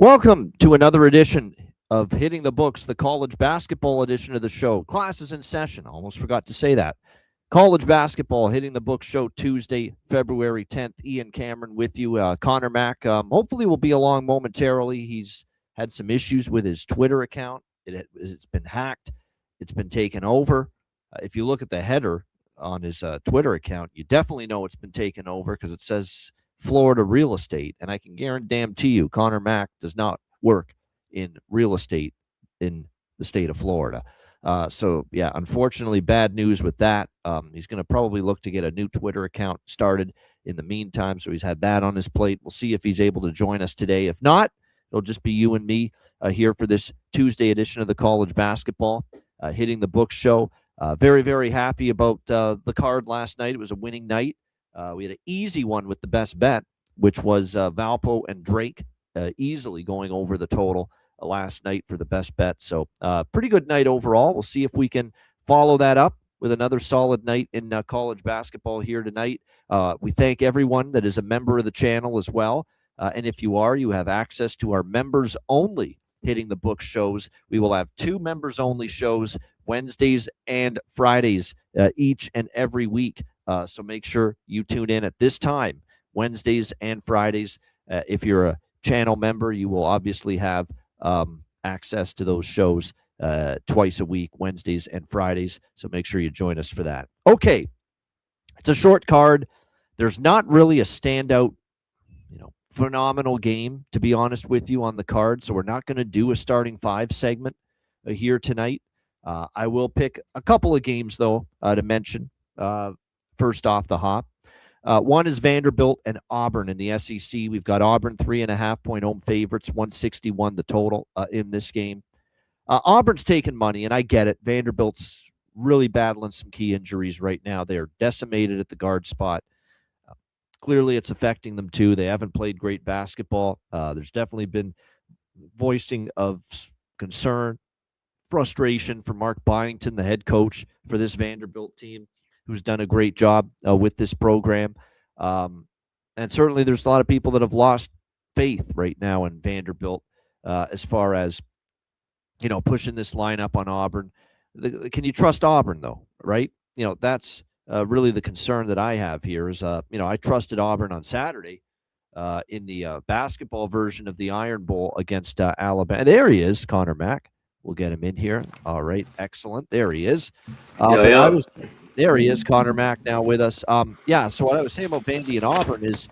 Welcome to another edition of Hitting the Books, the college basketball edition of the show. Class is in session. Almost forgot to say that. College basketball, Hitting the Books show Tuesday, February 10th. Ian Cameron with you. Connor Mack hopefully will be along momentarily. He's had some issues with his Twitter account. It's been hacked. It's been taken over. If you look at the header on his Twitter account, you definitely know it's been taken over because it says Florida real estate, and I can guarantee you Connor Mack does not work in real estate in the state of Florida. So yeah, unfortunately, bad news with that. He's going to probably look to get a new Twitter account started in the meantime, so he's had that on his plate. We'll see if he's able to join us today. If not, it'll just be you and me here for this Tuesday edition of the college basketball Hitting the Books show. Very, very happy about the card last night. It was a winning night. We had an easy one with the best bet, which was Valpo and Drake easily going over the total last night for the best bet. So pretty good night overall. We'll see if we can follow that up with another solid night in college basketball here tonight. We thank everyone that is a member of the channel as well. And if you are, you have access to our members only Hitting the Book shows. We will have 2 members only shows Wednesdays and Fridays each and every week. So make sure you tune in at this time, Wednesdays and Fridays. If you're a channel member, you will obviously have access to those shows twice a week, Wednesdays and Fridays. So make sure you join us for that. Okay, it's a short card. There's not really a standout, phenomenal game, to be honest with you, on the card. So we're not going to do a starting 5 segment here tonight. I will pick a couple of games, though, to mention. First off the hop. One is Vanderbilt and Auburn in the SEC. We've got Auburn 3.5-point home favorites, 161 the total in this game. Auburn's taking money, and I get it. Vanderbilt's really battling some key injuries right now. They're decimated at the guard spot. Clearly, it's affecting them too. They haven't played great basketball. There's definitely been voicing of concern, frustration from Mark Byington, the head coach for this Vanderbilt team, who's done a great job with this program. And certainly there's a lot of people that have lost faith right now in Vanderbilt as far as, pushing this lineup on Auburn. Can you trust Auburn, though, right? That's really the concern that I have here is, I trusted Auburn on Saturday in the basketball version of the Iron Bowl against Alabama. There he is, Connor Mack. We'll get him in here. All right, excellent. There he is. There he is, Connor Mack, now with us. So what I was saying about Vandy and Auburn is,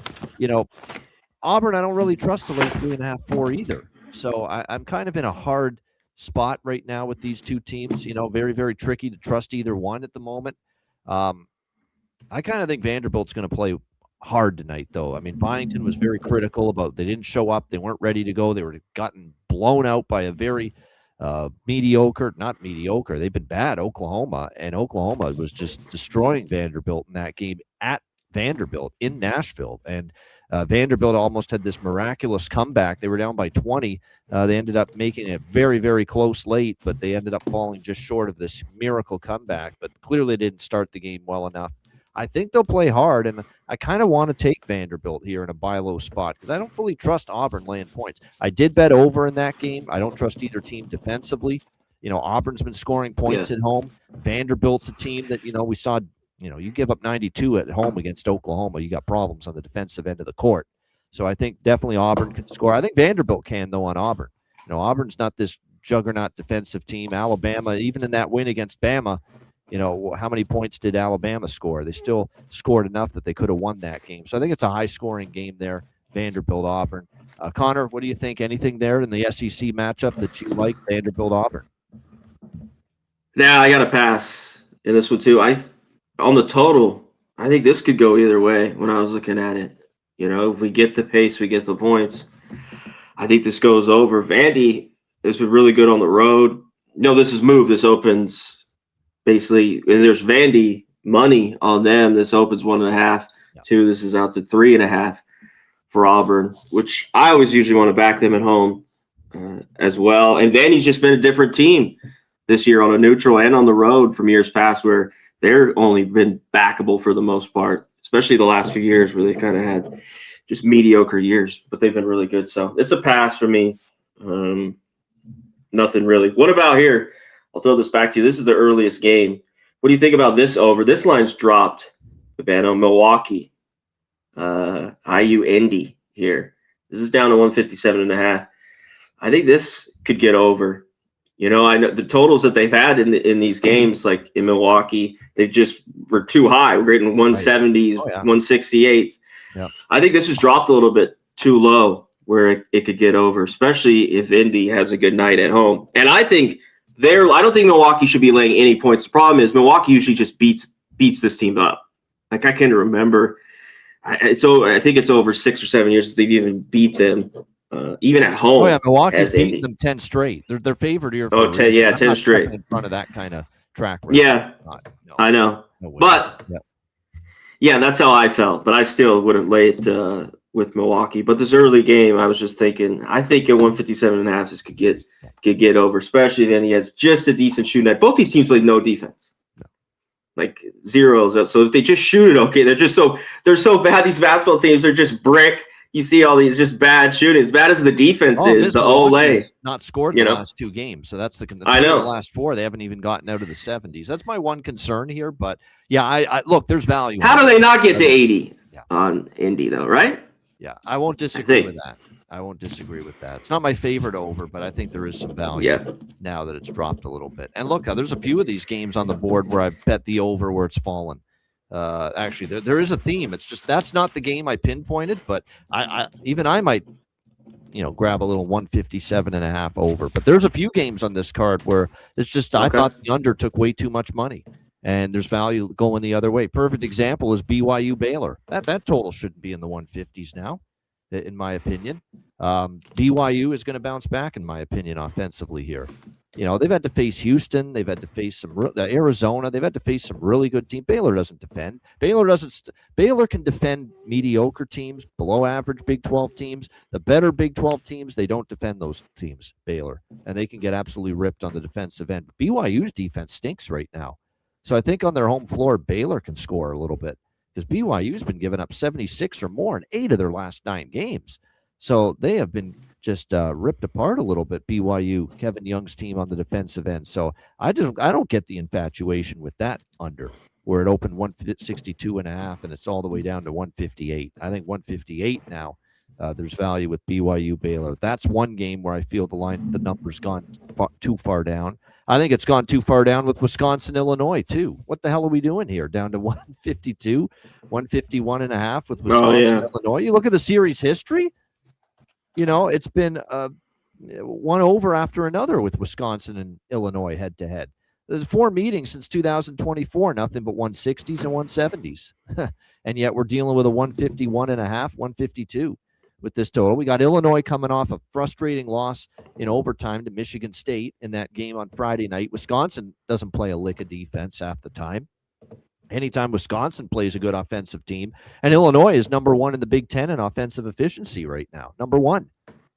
Auburn I don't really trust to lay 3.5, 4 either. So I'm kind of in a hard spot right now with these two teams. Very, very tricky to trust either one at the moment. I kind of think Vanderbilt's going to play hard tonight, though. I mean, Byington was very critical about they didn't show up. They weren't ready to go. They were gotten blown out by a very not mediocre. They've been bad, Oklahoma, and Oklahoma was just destroying Vanderbilt in that game at Vanderbilt in Nashville. And Vanderbilt almost had this miraculous comeback. They were down by 20. They ended up making it very, very close late, but they ended up falling just short of this miracle comeback. But clearly didn't start the game well enough. I think they'll play hard, and I kind of want to take Vanderbilt here in a buy low spot because I don't fully trust Auburn laying points. I did bet over in that game. I don't trust either team defensively. Auburn's been scoring points at home. Vanderbilt's a team that, we saw, you give up 92 at home against Oklahoma, you got problems on the defensive end of the court. So I think definitely Auburn can score. I think Vanderbilt can, though, on Auburn. Auburn's not this juggernaut defensive team. Alabama, even in that win against Bama, how many points did Alabama score? They still scored enough that they could have won that game. So I think it's a high-scoring game there, Vanderbilt-Auburn. Connor, what do you think? Anything there in the SEC matchup that you like, Vanderbilt-Auburn? Nah, I got to pass in this one, too. On the total, I think this could go either way when I was looking at it. If we get the pace, we get the points. I think this goes over. Vandy has been really good on the road. No, this is moved. This opens – basically, and there's Vandy money on them. This opens 1.5. Two, this is out to 3.5 for Auburn, which I always usually want to back them at home as well. And Vandy's just been a different team this year on a neutral and on the road from years past where they're only been backable for the most part, especially the last few years where they kind of had just mediocre years, but they've been really good. So it's a pass for me. Nothing really. What about here? I'll throw this back to you. This is the earliest game. What do you think about this over? This line's dropped. Cabano, Milwaukee, IU Indy here. This is down to 157.5. I think this could get over. You know, I know the totals that they've had in these games, like in Milwaukee, they've just were too high. We're getting 170s, 168s. Yeah. I think this has dropped a little bit too low where it could get over, especially if Indy has a good night at home. And I think I don't think Milwaukee should be laying any points. The problem is Milwaukee usually just beats this team up. Like I can't remember. I think it's over 6 or 7 years since they've even beat them. Even at home. Oh yeah, Milwaukee's beaten them 10 straight. They're favored here. Oh, 10, yeah, 10 straight in front of that kind of track record. Yeah, I know. But yeah, that's how I felt. But I still wouldn't lay it with Milwaukee. But this early game, I was just thinking. I think at 157.5, this could get over, especially if he has just a decent shooting night. Both these teams play no defense. Like zeros. So if they just shoot it, okay, they're so bad. These basketball teams, they're just brick. You see all these just bad shooting. As bad as the defense is, the Olay not scored the last 2 games. So that's the I know. The last 4, they haven't even gotten out of the 70s. That's my one concern here. But yeah, I look, there's value. How do they not get to 80 on Indy though? Right? Yeah, I won't disagree with that. I won't disagree with that. It's not my favorite over, but I think there is some value now that it's dropped a little bit. And look, there's a few of these games on the board where I bet the over where it's fallen. Actually, there is a theme. It's just that's not the game I pinpointed, but I might, grab a little 157.5 over. But there's a few games on this card where it's just I thought the under took way too much money, and there's value going the other way. Perfect example is BYU Baylor. That total shouldn't be in the 150s now, in my opinion. BYU is going to bounce back, in my opinion, offensively here. They've had to face Houston. They've had to face some Arizona. They've had to face some really good teams. Baylor doesn't defend. Baylor can defend mediocre teams, below average Big 12 teams. The better Big 12 teams, they don't defend those teams, Baylor. And they can get absolutely ripped on the defensive end. But BYU's defense stinks right now. So I think on their home floor, Baylor can score a little bit because BYU's been giving up 76 or more in 8 of their last 9 games. So they have been just ripped apart a little bit, BYU, Kevin Young's team on the defensive end. So I don't get the infatuation with that under, where it opened 162.5 and it's all the way down to 158. I think 158 now, there's value with BYU Baylor. That's one game where I feel the number's gone too far down. I think it's gone too far down with Wisconsin, Illinois, too. What the hell are we doing here? Down to 152, 151.5 with Wisconsin, Illinois. You look at the series history. It's been one over after another with Wisconsin and Illinois head-to-head. There's 4 meetings since 2024, nothing but 160s and 170s. And yet we're dealing with a 151.5, 152 with this total. We got Illinois coming off a frustrating loss in overtime to Michigan State in that game on Friday night. Wisconsin doesn't play a lick of defense half the time. Anytime Wisconsin plays a good offensive team, and Illinois is number 1 in the Big Ten in offensive efficiency right now. Number 1.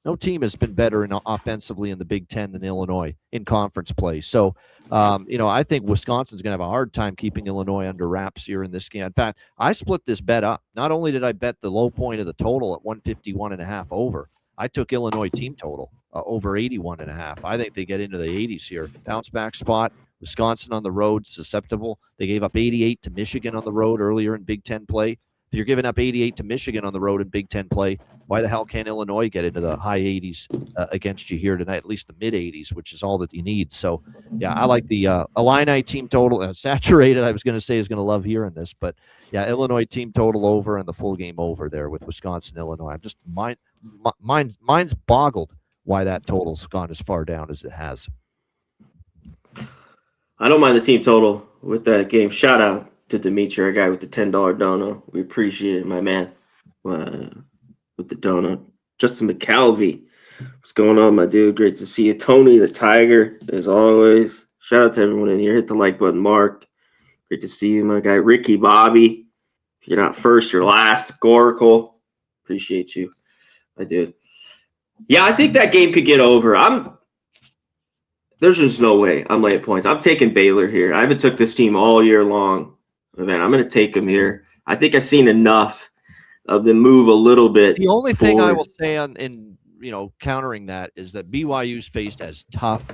No team has been better offensively in the Big Ten than Illinois in conference play. So, I think Wisconsin's going to have a hard time keeping Illinois under wraps here in this game. In fact, I split this bet up. Not only did I bet the low point of the total at 151.5 over, I took Illinois team total over 81.5. I think they get into the 80s here. Bounce back spot. Wisconsin on the road, susceptible. They gave up 88 to Michigan on the road earlier in Big Ten play. If you're giving up 88 to Michigan on the road in Big Ten play, why the hell can't Illinois get into the high 80s against you here tonight, at least the mid 80s, which is all that you need. So, yeah, I like the Illini team total. Saturated, I was going to say, is going to love hearing this. But, yeah, Illinois team total over and the full game over there with Wisconsin, Illinois. I'm just mine's boggled why that total's gone as far down as it has. I don't mind the team total with that game. Shout out to Dimitri, our guy with the $10 dono. We appreciate it, my man, with the dono. Justin McCalvey, what's going on, my dude? Great to see you. Tony the Tiger, as always. Shout out to everyone in here. Hit the like button, Mark. Great to see you, my guy. Ricky Bobby. If you're not first, you're last. Goracle, appreciate you, my dude. Yeah, I think that game could get over. There's just no way I'm laying points. I'm taking Baylor here. I haven't took this team all year long. Man, I'm going to take them here. I think I've seen enough of them move a little bit. The only thing I will forward. say in countering that is that BYU's faced as tough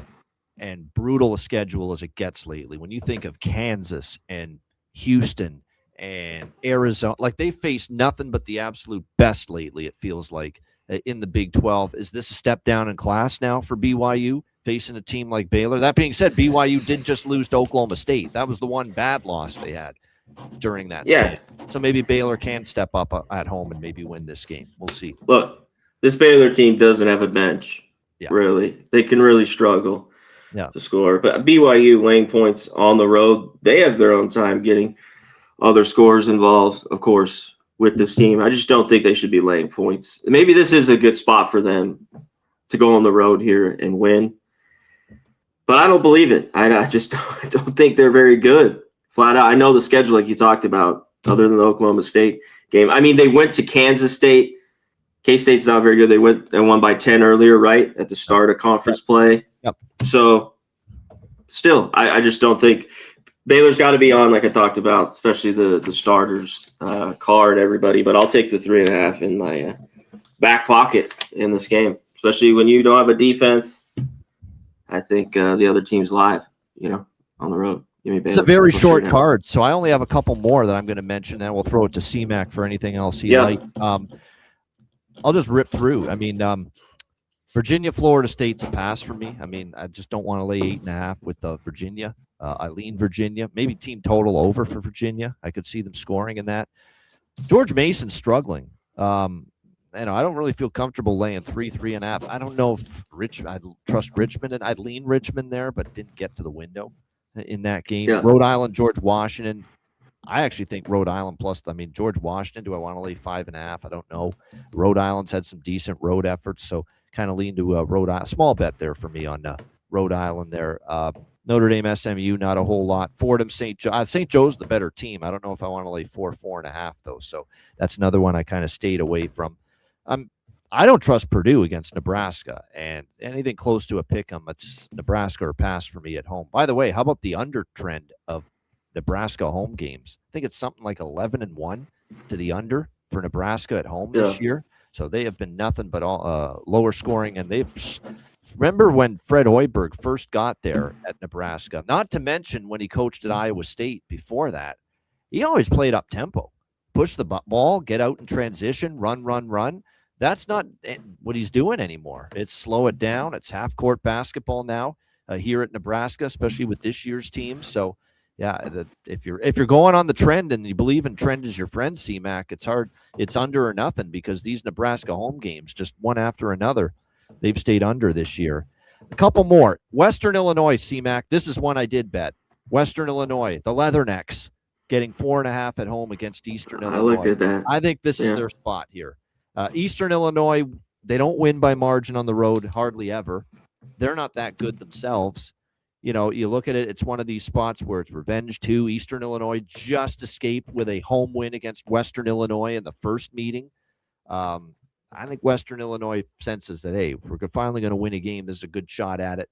and brutal a schedule as it gets lately. When you think of Kansas and Houston and Arizona, like they face nothing but the absolute best lately, it feels like, in the Big 12. Is this a step down in class now for BYU facing a team like Baylor? That being said, BYU did just lose to Oklahoma State. That was the one bad loss they had during that Yeah. schedule. So maybe Baylor can step up at home and maybe win this game. We'll see. Look, this Baylor team doesn't have a bench. Yeah. Really. They can really struggle Yeah. to score. But BYU laying points on the road, they have their own time getting other scores involved, of course, with this team. I just don't think they should be laying points. Maybe this is a good spot for them to go on the road here and win. But I don't believe it. I just don't think they're very good. Flat out. I know the schedule like you talked about, other than the Oklahoma State game. I mean, they went to Kansas State. K-State's not very good. They won by 10 earlier, right, at the start of conference play. Yep. So still, I just don't think Baylor's got to be on, like I talked about, especially the starters card, everybody. But I'll take the 3.5 in my back pocket in this game, especially when you don't have a defense. I think the other team's live, on the road. It's a very short card, so I only have a couple more that I'm going to mention, and we'll throw it to CMAC for anything else he like. I'll just rip through. I mean, Virginia, Florida State's a pass for me. I mean, I just don't want to lay 8.5 with Virginia. I lean Virginia. Maybe team total over for Virginia. I could see them scoring in that. George Mason's struggling. I don't really feel comfortable laying 3.5. I don't know if I'd trust Richmond, and I'd lean Richmond there, but didn't get to the window in that game. Yeah. Rhode Island, George Washington. I actually think Rhode Island plus, George Washington, do I want to lay 5.5? I don't know. Rhode Island's had some decent road efforts, so kind of lean to Rhode Island. Small bet there for me on Rhode Island there. Notre Dame, SMU, not a whole lot. Fordham, St. Joe. St. Joe's the better team. I don't know if I want to lay 4.5, though, so that's another one I kind of stayed away from. I don't trust Purdue against Nebraska, and anything close to a pick 'em, it's Nebraska or pass for me at home. By the way, how about the under trend of Nebraska home games? I think it's something like 11-1 to the under for Nebraska at home this year. So they have been nothing but all lower scoring, and remember when Fred Hoiberg first got there at Nebraska, not to mention when he coached at Iowa State before that, he always played up tempo, push the ball, get out in transition, run. That's not what he's doing anymore. It's slow it down. It's half court basketball now here at Nebraska, especially with this year's team. So yeah, if you're going on the trend and you believe in trend as your friend, CMAC, it's hard. It's under or nothing, because these Nebraska home games, just one after another, they've stayed under this year. A couple more. Western Illinois, CMAC. This is one I did bet. Western Illinois, the Leathernecks, getting 4.5 at home against Eastern Illinois. I looked at that. I think this is their spot here. Eastern Illinois, they don't win by margin on the road, hardly ever. They're not that good themselves. You look at it, it's one of these spots where it's revenge too. Eastern Illinois just escaped with a home win against Western Illinois in the first meeting. I think Western Illinois senses that, hey, if we're finally going to win a game, this is a good shot at it.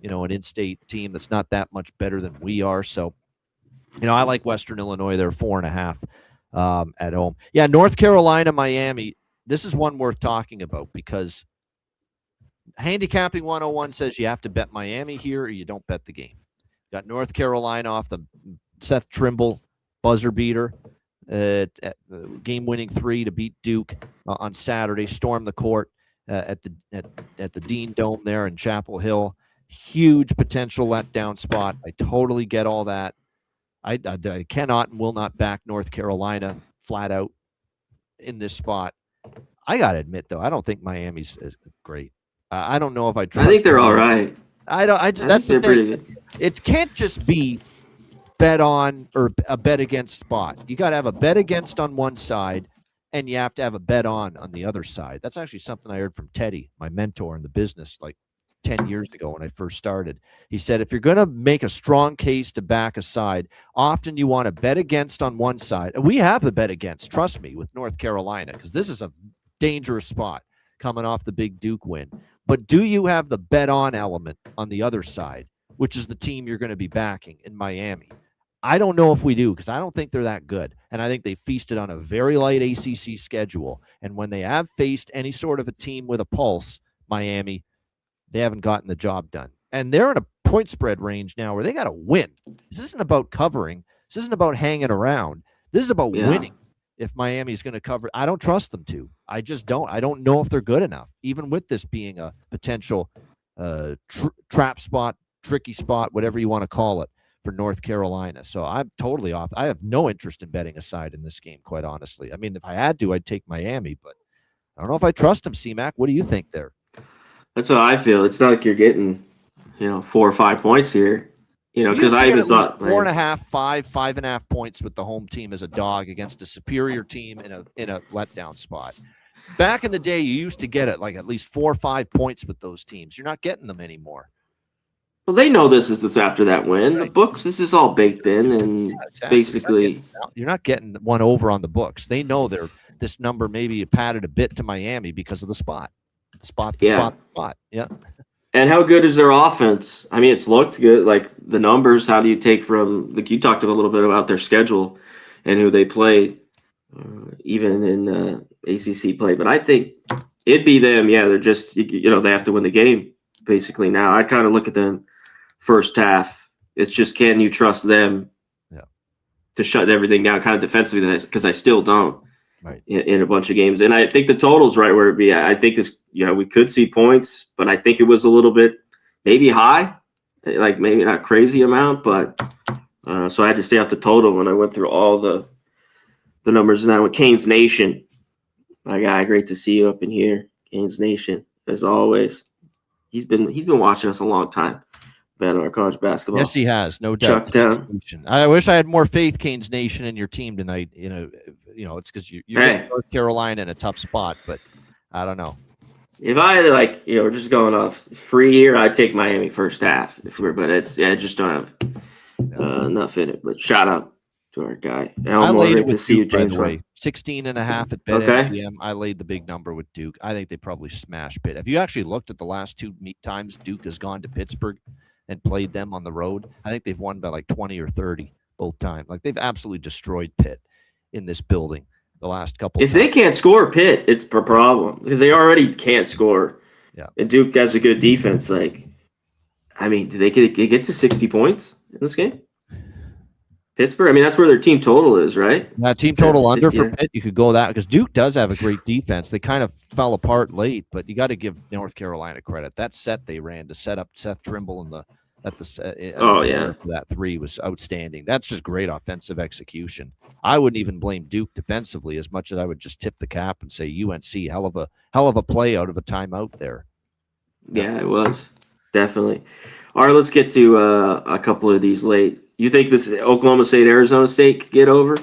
An in-state team that's not that much better than we are. So, I like Western Illinois. They're 4.5 at home. Yeah, North Carolina, Miami. This is one worth talking about, because Handicapping 101 says you have to bet Miami here or you don't bet the game. Got North Carolina off the Seth Trimble buzzer beater, game-winning 3 to beat Duke on Saturday. Storm the court at the Dean Dome there in Chapel Hill. Huge potential letdown spot. I totally get all that. I cannot and will not back North Carolina flat out in this spot. I got to admit, though, I don't think Miami's great. I don't know if I trust. I think they're all right. That's the thing. It can't just be bet on or a bet against spot. You got to have a bet against on one side, and you have to have a bet on the other side. That's actually something I heard from Teddy, my mentor in the business, like 10 years ago when I first started. He said, if you're going to make a strong case to back a side, often you want to bet against on one side. And we have the bet against, trust me, with North Carolina, because this is a dangerous spot coming off the big Duke win. But do you have the bet on element on the other side, which is the team you're going to be backing in Miami? I don't know if we do, because I don't think they're that good. And I think they feasted on a very light ACC schedule. And when they have faced any sort of a team with a pulse, Miami, they haven't gotten the job done. And they're in a point spread range now where they got to win. This isn't about covering. This isn't about hanging around. This is about winning. If Miami's going to cover, I don't trust them to. I just don't. I don't know if they're good enough, even with this being a potential trap spot, tricky spot, whatever you want to call it, for North Carolina. So I'm totally off. I have no interest in betting a side in this game, quite honestly. I mean, if I had to, I'd take Miami, but I don't know if I trust them, C-Mac. What do you think there? That's how I feel. It's not like you're getting, 4 or 5 points here. Because I even thought 4.5, 5.5 points with the home team as a dog against a superior team in a letdown spot. Back in the day, you used to get it like at least 4 or 5 points with those teams. You're not getting them anymore. Well, they know this is after that win. Right. The books, this is all baked in, and exactly. Basically, you're not getting one over on the books. They know this number maybe padded a bit to Miami because of the spot. Spot. Yeah. And how good is their offense? I mean, it's looked good. Like the numbers, how do you take from, like you talked a little bit about their schedule and who they played, even in ACC play. But I think it'd be them. Yeah, they're just, they have to win the game basically now. I kind of look at them first half. It's just, can you trust them to shut everything down kind of defensively? Because I still don't. Right. In a bunch of games. And I think the total's right where it'd be. I think this, we could see points, but I think it was a little bit maybe high, like maybe not crazy amount, but so I had to stay out the total when I went through all the numbers. Now with Canes Nation, my guy, great to see you up in here. Canes Nation, as always. He's been watching us a long time. Bet on our college basketball. Yes, he has, no doubt. I wish I had more faith, Canes Nation, in your team tonight. It's because you're getting North Carolina in a tough spot, but I don't know. If I had we're just going off free here, I'd take Miami first half. But I just don't have enough in it. But shout out to our guy. I laid it with Duke, by the way. 16.5 at BetMGM. I laid the big number with Duke. I think they probably smash Pitt. Have you actually looked at the last 2 times Duke has gone to Pittsburgh and played them on the road? I think they've won by like 20 or 30 both times. Like, they've absolutely destroyed Pitt in this building the last couple of times. If they can't score Pitt, it's a problem because they already can't score. Yeah. And Duke has a good defense. Do they get to 60 points in this game? Pittsburgh? That's where their team total is, right? Yeah, team total under for Pitt. You could go that because Duke does have a great defense. They kind of fell apart late, but you got to give North Carolina credit. That set they ran to set up Seth Trimble that 3 was outstanding. That's just great offensive execution. I wouldn't even blame Duke defensively as much as I would just tip the cap and say UNC, hell of a play out of a timeout there. Yeah, it was definitely. All right, let's get to a couple of these late. You think this Oklahoma State, Arizona State could get over?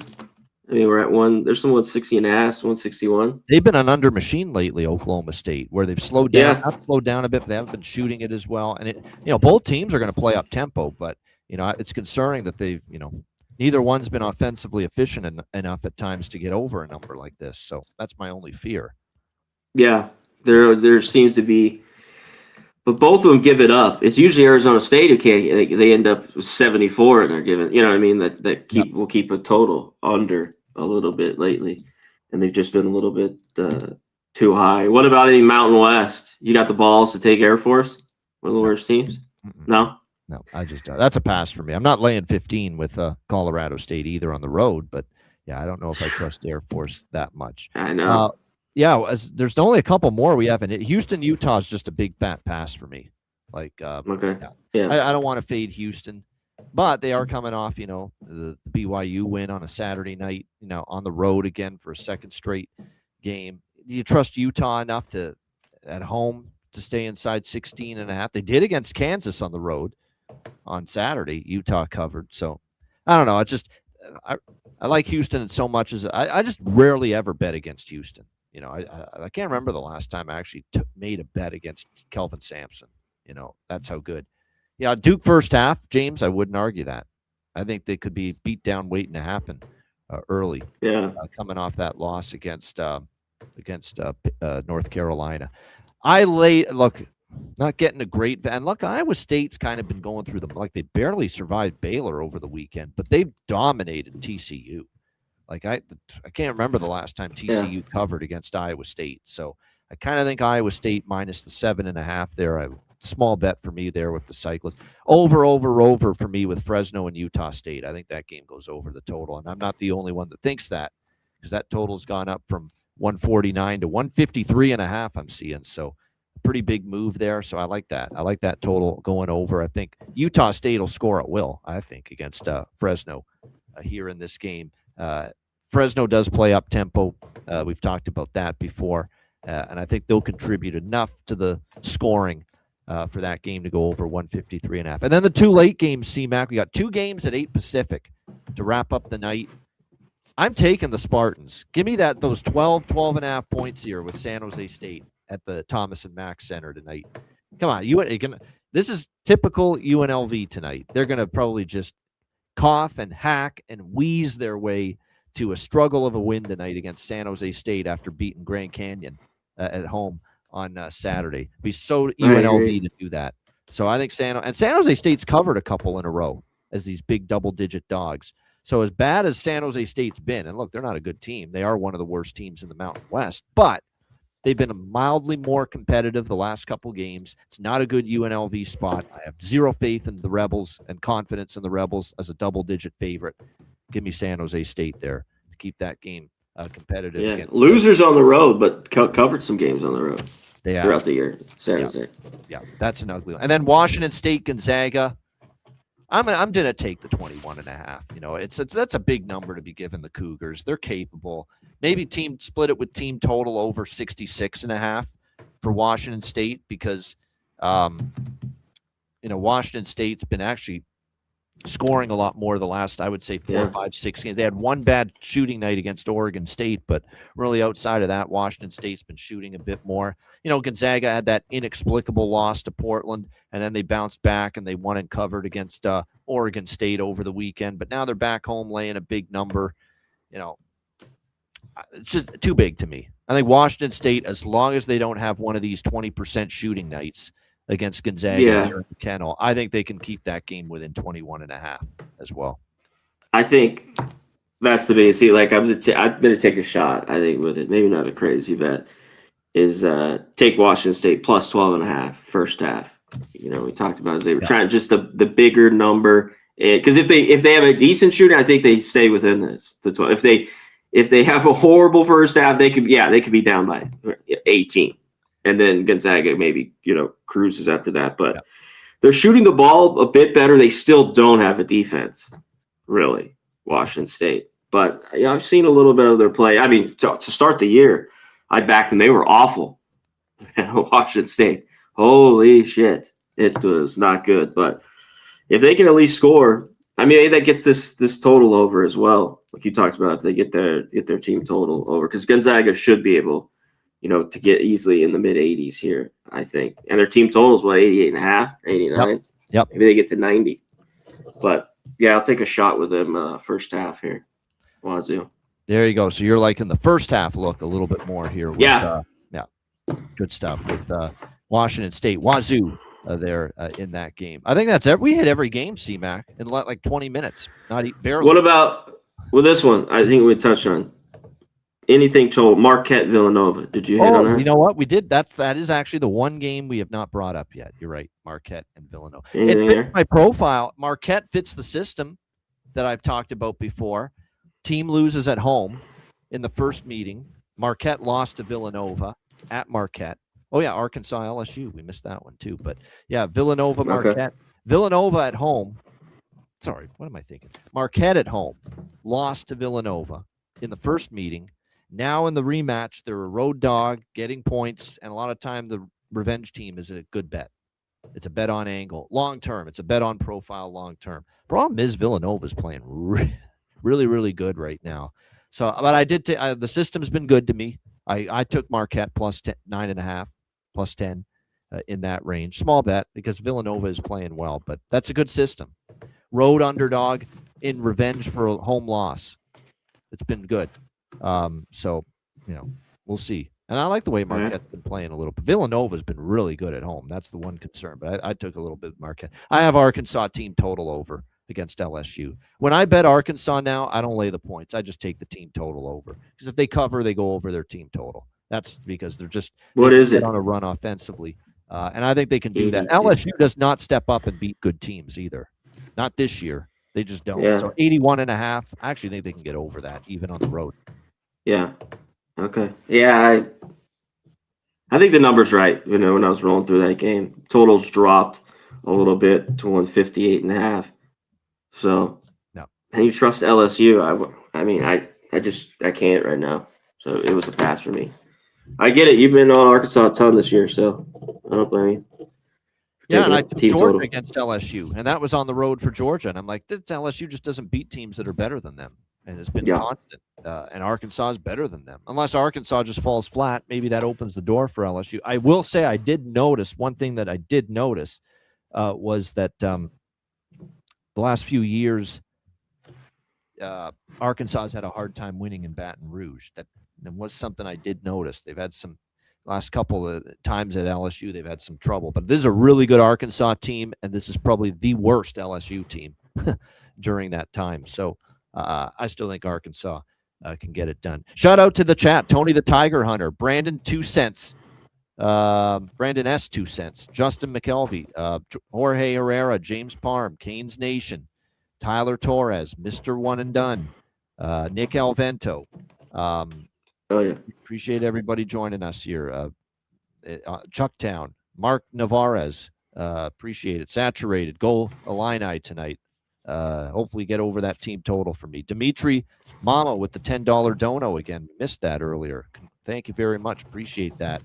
We're at one. There's some 160 and a half, 161. They've been an under machine lately, Oklahoma State, where they've slowed down, not slowed down a bit, but they haven't been shooting it as well. And both teams are going to play up tempo, but it's concerning that they've, neither one's been offensively efficient enough at times to get over a number like this. So that's my only fear. Yeah, there seems to be. But both of them give it up. It's usually Arizona State who can't. They end up with 74, and they're giving. That will keep a total under a little bit lately, and they've just been a little bit too high. What about any Mountain West? You got the balls to take Air Force, one of the worst teams? No, I just that's a pass for me. I'm not laying 15 with Colorado State either on the road, but yeah, I don't know if I trust Air Force that much. I know. There's only a couple more we haven't hit. Houston, Utah is just a big fat pass for me. Okay. Yeah. I don't want to fade Houston, but they are coming off, the BYU win on a Saturday night, on the road again for a second straight game. Do you trust Utah enough at home to stay inside 16.5? They did against Kansas on the road on Saturday. Utah covered. So I don't know. It's just, I like Houston so much as I just rarely ever bet against Houston. I can't remember the last time I actually made a bet against Kelvin Sampson. That's how good. Yeah, Duke first half, James, I wouldn't argue that. I think they could be beat down waiting to happen early. Yeah. Coming off that loss against North Carolina. Not getting a great – and look, Iowa State's kind of been going through they barely survived Baylor over the weekend, but they've dominated TCU. Like I can't remember the last time Yeah. TCU covered against Iowa State. So I kind of think Iowa State minus the 7.5 there. Small bet for me there with the Cyclones. Over for me with Fresno and Utah State. I think that game goes over the total, and I'm not the only one that thinks that, because that total's gone up from 149 to 153.5. I'm seeing, so pretty big move there. So I like that. I like that total going over. I think Utah State will score at will, I think, against Fresno here in this game. Fresno does play up tempo. We've talked about that before, and I think they'll contribute enough to the scoring for that game to go over 153.5. And then the two late games, CMAC. We got two games at 8 Pacific to wrap up the night. I'm taking the Spartans. Give me those 12.5 points here with San Jose State at the Thomas and Mack Center tonight. Come on, this is typical UNLV tonight. They're going to probably just cough and hack and wheeze their way to a struggle of a win tonight against San Jose State after beating Grand Canyon at home on Saturday. It'd be so UNLV to do that. So I think San Jose State's covered a couple in a row as these big double-digit dogs. So as bad as San Jose State's been, and look, they're not a good team. They are one of the worst teams in the Mountain West, but they've been mildly more competitive the last couple games. It's not a good UNLV spot. I have zero faith in the Rebels and confidence in the Rebels as a double-digit favorite. Give me San Jose State there to keep that game competitive. Yeah, losers on the road, but covered some games on the road throughout the year. San Jose. Yeah, that's an ugly one. And then Washington State, Gonzaga. I'm going to take the 21.5. That's a big number to be given the Cougars. They're capable. Maybe split it with team total over 66.5 for Washington State, because Washington State's been actually scoring a lot more the last, I would say, 4, 5, 6 games. They had one bad shooting night against Oregon State, but really outside of that, Washington State's been shooting a bit more. Gonzaga had that inexplicable loss to Portland, and then they bounced back and they won and covered against Oregon State over the weekend. But now they're back home laying a big number. It's just too big to me. I think Washington State, as long as they don't have one of these 20% shooting nights against Gonzaga here in Kennel, I think they can keep that game within 21.5 as well. I think that's the biggest thing. Like, I'm going to take a shot, I think, with it. Maybe not a crazy bet. Is take Washington State plus 12.5 first half. We talked about they were trying just the bigger number, because if they have a decent shooting, I think they stay within the 12. If they have a horrible first half, they could be down by 18, and then Gonzaga maybe cruises after that. But they're shooting the ball a bit better. They still don't have a defense, really, Washington State. But I've seen a little bit of their play. I mean, to start the year, I backed them. They were awful. Washington State. Holy shit. It was not good. But if they can at least score, I mean, that gets this total over as well. Like you talked about, if they get their team total over. Because Gonzaga should be able, to get easily in the mid-80s here, I think. And their team total is, 88.5, 89? Yep. Maybe they get to 90. But, yeah, I'll take a shot with them first half here. Wazoo. There you go. So you're liking the first half look a little bit more here. With, good stuff with Washington State. Wazoo there in that game. I think we hit every game, C-Mac, in like 20 minutes. Barely. What about with this one? I think we touched on anything told. Marquette Villanova. Did you hit on that? You know what? We did. That is actually the one game we have not brought up yet. You're right. Marquette and Villanova. Anything it fits my profile. Marquette fits the system that I've talked about before. Team loses at home in the first meeting. Marquette lost to Villanova at Marquette. Oh, yeah, Arkansas, LSU. We missed that one, too. But, yeah, Villanova, Marquette. Okay. Villanova at home. Sorry, what am I thinking? Marquette at home lost to Villanova in the first meeting. Now in the rematch, they're a road dog, getting points, and a lot of time the revenge team is a good bet. It's a bet on angle. Long term, it's a bet on profile long term. Problem is Villanova's playing really, really good right now. So, but I did the system's been good to me. I took Marquette plus 9.5, plus 10 in that range. Small bet because Villanova is playing well, but that's a good system. Road underdog in revenge for a home loss. It's been good. So, we'll see. And I like the way Marquette's been playing a little bit. Villanova's been really good at home. That's the one concern. But I took a little bit of Marquette. I have Arkansas team total over against LSU. When I bet Arkansas now, I don't lay the points. I just take the team total over, because if they cover, they go over their team total. That's because they're just What is it? on a run offensively, and I think they can do that. 82. LSU does not step up and beat good teams either. Not this year. They just don't. Yeah. So 81.5. I actually think they can get over that even on the road. Yeah. Okay. Yeah, I think the number's right. When I was rolling through that game, totals dropped a little bit to 158.5. So, no. And you trust LSU? I mean, I can't right now. So it was a pass for me. I get it. You've been on Arkansas a ton this year, so I don't blame you. Yeah, and I took Georgia total against LSU, and that was on the road for Georgia. And I'm like, this LSU just doesn't beat teams that are better than them, and it's been constant. And Arkansas is better than them. Unless Arkansas just falls flat, maybe that opens the door for LSU. I will say I did notice one thing that I did notice was that the last few years, Arkansas has had a hard time winning in Baton Rouge. That was something I did notice. They've had some last couple of times at LSU, they've had some trouble. But this is a really good Arkansas team, and this is probably the worst LSU team during that time. So I still think Arkansas can get it done. Shout out to the chat. Tony the Tiger Hunter. Brandon 2 cents. Brandon S. 2 cents. Justin McKelvey. Jorge Herrera. James Parm. Canes Nation. Tyler Torres. Mr. One and Done. Nick Alvento. Oh, yeah. Appreciate everybody joining us here. Chucktown, Mark Navarez, appreciate it. Saturated, Goal Illini tonight. Hopefully get over that team total for me. Dimitri Mama with the $10 dono again. Missed that earlier. Thank you very much. Appreciate that.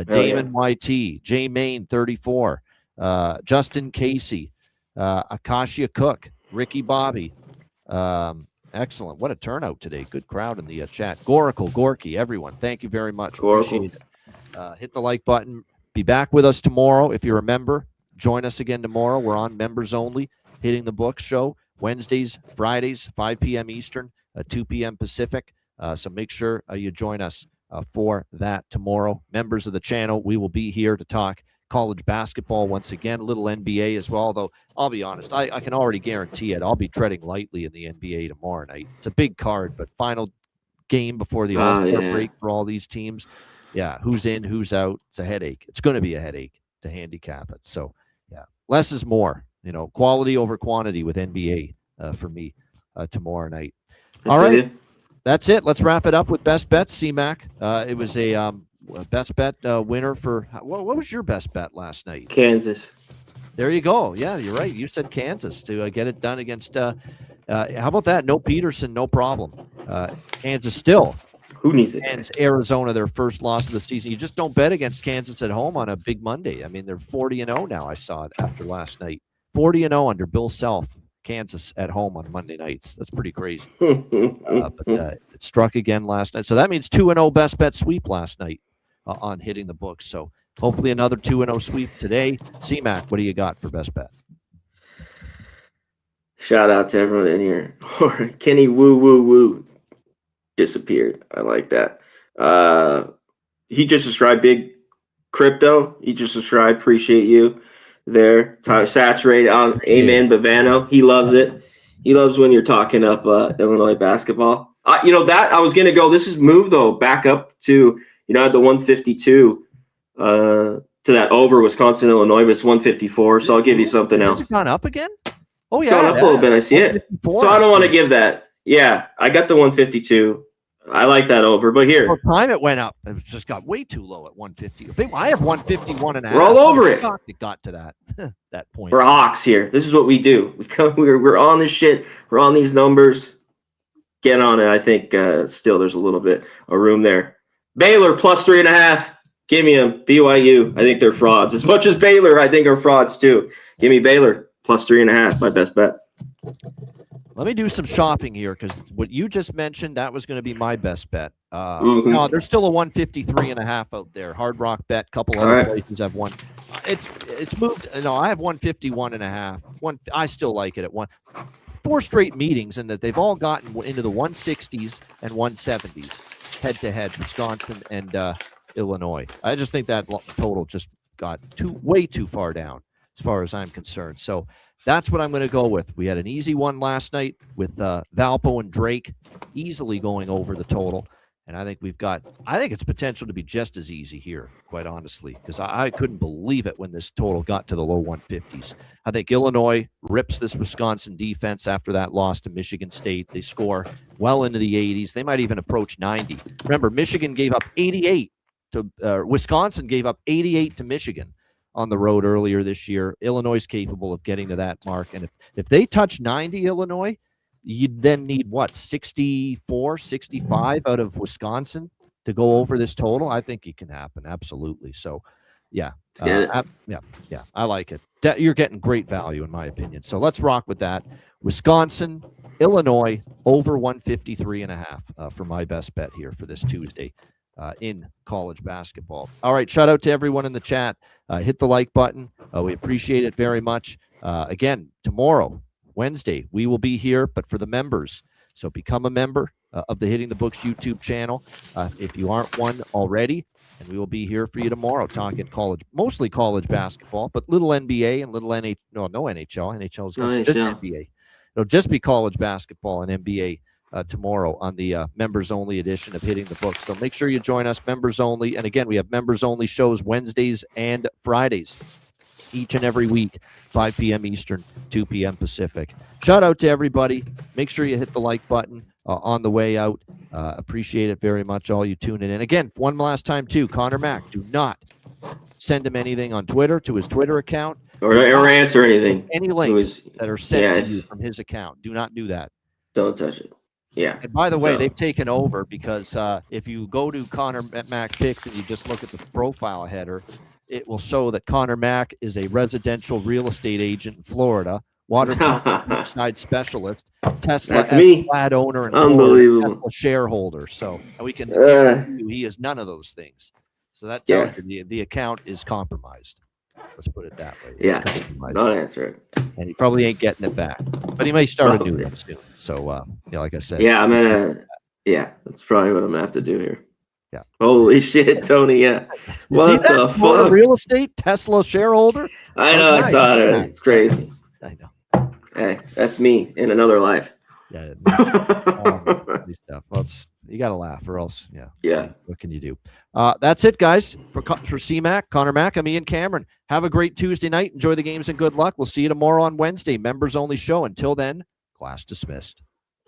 Damon YT, J Main 34, Justin Casey, Akashia Cook, Ricky Bobby. Excellent. What a turnout today. Good crowd in the chat. Gorky, everyone. Thank you very much. Appreciate it. Hit the like button. Be back with us tomorrow. If you're a member, join us again tomorrow. We're on members only. Hitting the Book show. Wednesdays, Fridays, 5 p.m. Eastern, 2 p.m. Pacific. So make sure you join us for that tomorrow. Members of the channel, we will be here to talk college basketball once again, a little NBA as well, though I'll be honest, I can already guarantee it. I'll be treading lightly in the NBA tomorrow night. It's a big card, but final game before the All-Star break for all these teams. Yeah, who's in, who's out. It's a headache. It's going to be a headache to handicap it. So, yeah, less is more. Quality over quantity with NBA for me tomorrow night. All right, that's it. Let's wrap it up with best bets, C-Mac. It was a best bet winner for what was your best bet last night? Kansas. There you go. Yeah, you're right. You said Kansas to get it done against how about that? No Peterson, no problem. Kansas still. Who needs it? And Arizona, their first loss of the season. You just don't bet against Kansas at home on a big Monday. I mean, they're 40-0 now. I saw it after last night. 40-0 under Bill Self. Kansas at home on Monday nights. That's pretty crazy. But it struck again last night. So that means 2-0 best bet sweep last night on Hitting the Books. So hopefully another 2-0 sweep today. C-Mac, what do you got for best bet? Shout out to everyone in here. Kenny Woo disappeared. I like that. He just subscribed. Big Crypto. He just subscribed. Appreciate you there. Saturated on Amen Bavano. He loves it. He loves when you're talking up Illinois basketball. That I was going to go. This is moved, though, back up to, at the 152 to that over Wisconsin, Illinois, but it's 154. So I'll give you something else. Has it gone up again? Oh, it's gone up a little bit. I see it. So I don't want to give that. Yeah, I got the 152. I like that over, but here. For time it went up. It just got way too low at 150. I have 151.5. We're all over it. It got to that point. We're Hawks here. This is what we do. We're on this shit. We're on these numbers. Get on it. I think still there's a little bit of room there. Baylor plus 3.5. Give me them. BYU. I think they're frauds. As much as Baylor, I think are frauds too. Give me Baylor plus 3.5. My best bet. Let me do some shopping here because what you just mentioned, that was going to be my best bet. No, there's still a 153.5 out there. Hard Rock Bet, couple other places have one. It's moved. No, I have 151.5. I still like it at 4 straight meetings, and that they've all gotten into the 160s and 170s head to head, Wisconsin and Illinois. I just think that total just got way too far down as far as I'm concerned. So That's what I'm going to go with. We had an easy one last night with Valpo and Drake easily going over the total. And I think it's potential to be just as easy here, quite honestly, because I couldn't believe it when this total got to the low 150s. I think Illinois rips this Wisconsin defense after that loss to Michigan State. They score well into the 80s. They might even approach 90. Remember, Michigan gave up 88 to Wisconsin gave up 88 to Michigan on the road earlier this year. Illinois is capable of getting to that mark. And if they touch 90, Illinois, you'd then need 64, 65 out of Wisconsin to go over this total. I think it can happen. Absolutely. So, yeah. I like it. You're getting great value, in my opinion. So let's rock with that. Wisconsin, Illinois, over 153.5 for my best bet here for this Tuesday in college basketball. All right. Shout out to everyone in the chat. Hit the like button. We appreciate it very much. Again, tomorrow, Wednesday, we will be here, but for the members. So become a member of the Hitting the Books YouTube channel if you aren't one already. And we will be here for you tomorrow talking mostly college basketball, but little NBA and little NHL. No NHL. NHL is just NBA. It'll just be college basketball and NBA tomorrow on the members only edition of Hitting the Books. So make sure you join us, members only. And again, we have members only shows Wednesdays and Fridays each and every week, 5 p.m. Eastern, 2 p.m. Pacific. Shout out to everybody. Make sure you hit the like button on the way out. Appreciate it very much, all you tuning in. Again, one last time, too, Connor Mack, do not send him anything on Twitter to his Twitter account. Or answer anything. Any links that are sent to you from his account. Do not do that. Don't touch it. Yeah. And by the way, they've taken over because if you go to Connor Mack Picks and you just look at the profile header, it will show that Connor Mack is a residential real estate agent in Florida, waterfront side specialist, Tesla flat owner, and unbelievable Tesla shareholder. So we can he is none of those things. So that tells you the account is compromised. Let's put it that way. Yeah, don't answer it. And he probably ain't getting it back, but he may start a new one soon. So like I said, that's probably what I'm gonna have to do here. Yeah. Holy shit, Tony. Yeah. What the fuck? Real estate Tesla sharehaller? I know. I saw it. It's crazy. I know. Hey, that's me in another life. Yeah. Well, you got to laugh or else. Yeah. Yeah. What can you do? That's it, guys. For C-Mac, Connor Mack, I'm Ian Cameron. Have a great Tuesday night. Enjoy the games and good luck. We'll see you tomorrow on Wednesday. Members only show. Until then, class dismissed.